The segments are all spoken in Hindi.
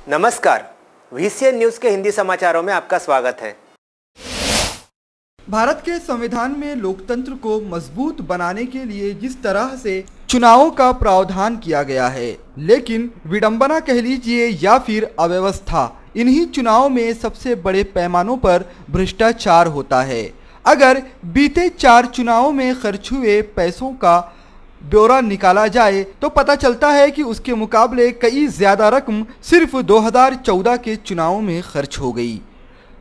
नमस्कार, VCN न्यूज के हिंदी समाचारों में आपका स्वागत है। भारत के संविधान में लोकतंत्र को मजबूत बनाने के लिए जिस तरह से चुनावों का प्रावधान किया गया है, लेकिन विडंबना कह लीजिए या फिर अव्यवस्था, इन्हीं चुनावों में सबसे बड़े पैमानों पर भ्रष्टाचार होता है। अगर बीते 4 चुनावों में खर्च हुए पैसों का ब्यौरा निकाला जाए तो पता चलता है कि उसके मुकाबले कई ज्यादा रकम सिर्फ 2014 के चुनावों में खर्च हो गई।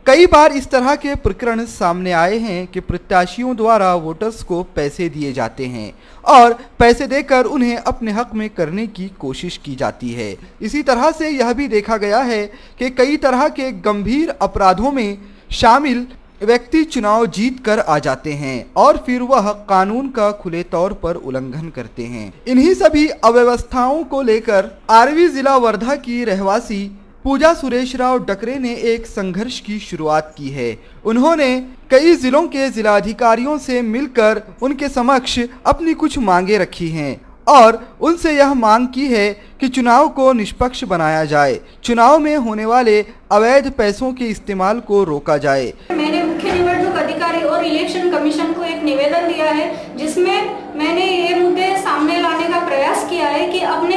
कई बार इस तरह के प्रकरण सामने आए हैं कि प्रत्याशियों द्वारा वोटर्स को पैसे दिए जाते हैं और पैसे देकर उन्हें अपने हक में करने की कोशिश की जाती है। इसी तरह से यह भी देखा गया है कि कई तरह के गंभीर अपराधों में शामिल व्यक्ति चुनाव जीत कर आ जाते हैं और फिर वह कानून का खुले तौर पर उल्लंघन करते हैं। इन्हीं सभी अव्यवस्थाओं को लेकर आरवी जिला वर्धा की रहवासी पूजा सुरेश राव डकरे ने एक संघर्ष की शुरुआत की है। उन्होंने कई जिलों के जिलाधिकारियों से मिलकर उनके समक्ष अपनी कुछ मांगे रखी हैं और उनसे यह मांग की है कि चुनाव को निष्पक्ष बनाया जाए, चुनाव में होने वाले अवैध पैसों के इस्तेमाल को रोका जाए। मैंने मुख्य निवडणूक अधिकारी और इलेक्शन कमीशन को एक निवेदन दिया है, जिसमें मैंने ये मुद्दे सामने लाने का प्रयास किया है कि अपने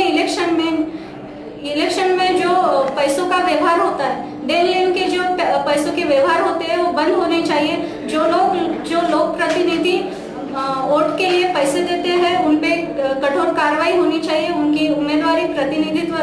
इलेक्शन में जो पैसों का व्यवहार होता है, देन लेन के जो पैसों के व्यवहार होते हैं वो बंद होने चाहिए। जो लोक प्रतिनिधि वोट के लिए पैसे देते हैं उन पे कठोर कार्रवाई होनी चाहिए, उनकी उम्मीदवारी प्रतिनिधित्व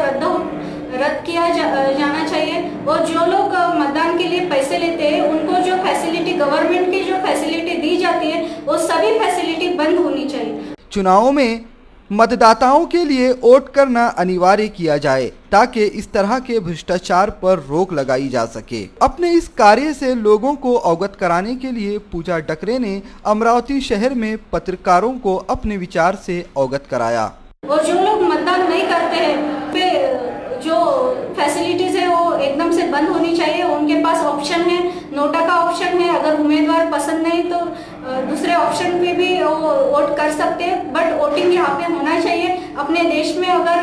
रद्द किया जाना चाहिए और जो लोग मतदान के लिए पैसे लेते हैं उनको जो फैसिलिटी गवर्नमेंट की जो फैसिलिटी दी जाती है वो सभी फैसिलिटी बंद होनी चाहिए। चुनावों में मतदाताओं के लिए वोट करना अनिवार्य किया जाए ताकि इस तरह के भ्रष्टाचार पर रोक लगाई जा सके। अपने इस कार्य से लोगों को अवगत कराने के लिए पूजा डकरे ने अमरावती शहर में पत्रकारों को अपने विचार से अवगत कराया। और जो लोग मतदान नहीं करते हैं पे जो फैसिलिटीज है वो एकदम से बंद होनी चाहिए। उनके पास ऑप्शन है, नोटा का ऑप्शन है, अगर उम्मीदवार पसंद नहीं तो दूसरे ऑप्शन पे भी वो वोट कर सकते हैं, बट वोटिंग यहाँ पे होना चाहिए। अपने देश में अगर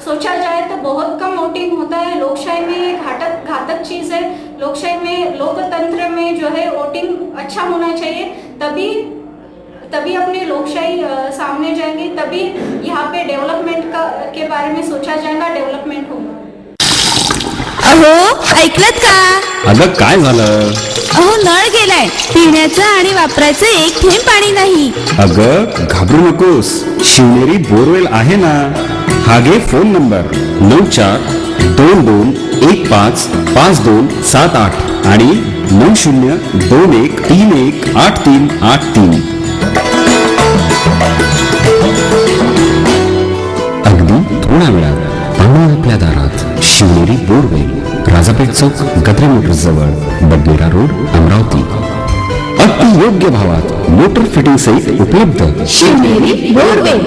सोचा जाए तो बहुत कम वोटिंग होता है। लोकशाही में ये घातक चीज है। लोकशाही में, लोकतंत्र में जो है वोटिंग अच्छा होना चाहिए, तभी अपने लोकशाही सामने जाएंगे, तभी यहाँ पे डेव्हलपमेंट के बारे में सोचा जाएगा, डेव्हलपमेंट होगा। अहो ऐकलत का? अगं काय झालं? अहो नळ गेलाय, पिण्याचं आणि वापरायचं एक थेंब पाणी नाही। अगं घाबरू नकोस, शिवनेरी बोरवेल आहे ना। हा घे फोन नंबर 9422155278 आणि 9021318383। अगदी थोडा वेळात पाहून आपल्या दारात शिवनेरी बोरवेल, राजापेठ चौक, गद्रे मोटर्स जवळ, बडनेरा रोड, अमरावती। अति योग्य भावात मोटर फिटिंग सहित उपलब्ध शिवनेरी बोरवेल।